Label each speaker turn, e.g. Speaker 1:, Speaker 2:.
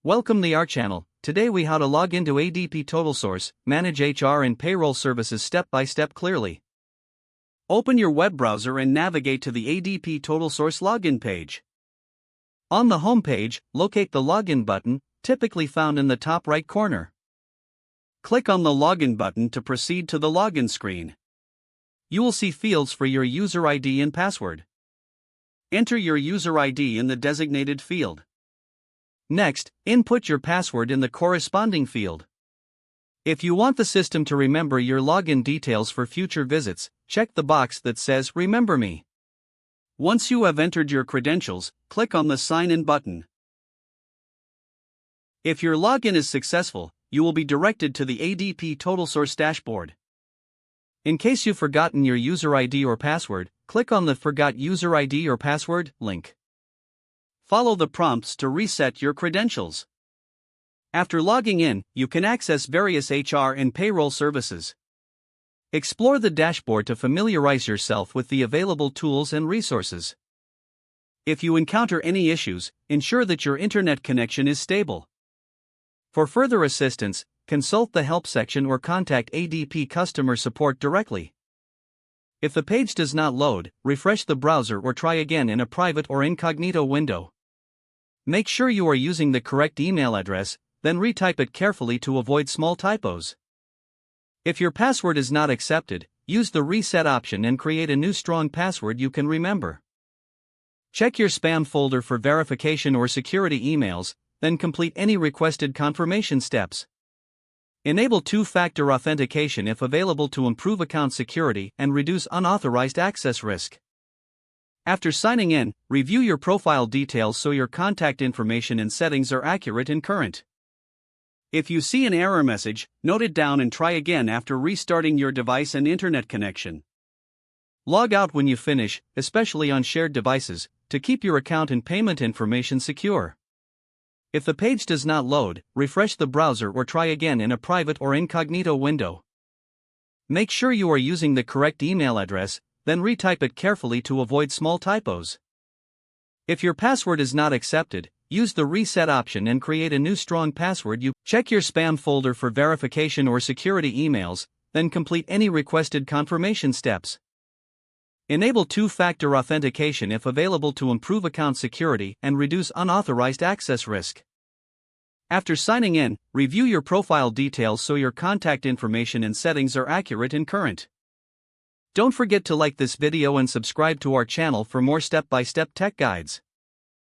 Speaker 1: Welcome to our channel. Today we how to log into ADP TotalSource, manage HR and payroll services step by step clearly. Open your web browser and navigate to the ADP TotalSource login page. On the home page, locate the login button, typically found in the top right corner. Click on the login button to proceed to the login screen. You will see fields for your user ID and password. Enter your user ID in the designated field. Next, input your password in the corresponding field. If you want the system to remember your login details for future visits, check the box that says Remember Me. Once you have entered your credentials, click on the Sign In button. If your login is successful, you will be directed to the ADP TotalSource dashboard. In case you've forgotten your user ID or password, click on the Forgot User ID or Password link. Follow the prompts to reset your credentials. After logging in, you can access various HR and payroll services. Explore the dashboard to familiarize yourself with the available tools and resources. If you encounter any issues, ensure that your internet connection is stable. For further assistance, consult the help section or contact ADP customer support directly. If the page does not load, refresh the browser or try again in a private or incognito window. Make sure you are using the correct email address, then retype it carefully to avoid small typos. If your password is not accepted, use the reset option and create a new strong password you can remember. Check your spam folder for verification or security emails, then complete any requested confirmation steps. Enable two-factor authentication if available to improve account security and reduce unauthorized access risk. After signing in, review your profile details so your contact information and settings are accurate and current. If you see an error message, note it down and try again after restarting your device and internet connection. Log out when you finish, especially on shared devices, to keep your account and payment information secure. If the page does not load, refresh the browser or try again in a private or incognito window. Make sure you are using the correct email address, then retype it carefully to avoid small typos. If your password is not accepted, use the reset option and create a new strong password. Check your spam folder for verification or security emails, then complete any requested confirmation steps. Enable two-factor authentication if available to improve account security and reduce unauthorized access risk. After signing in, review your profile details so your contact information and settings are accurate and current. Don't forget to like this video and subscribe to our channel for more step-by-step tech guides.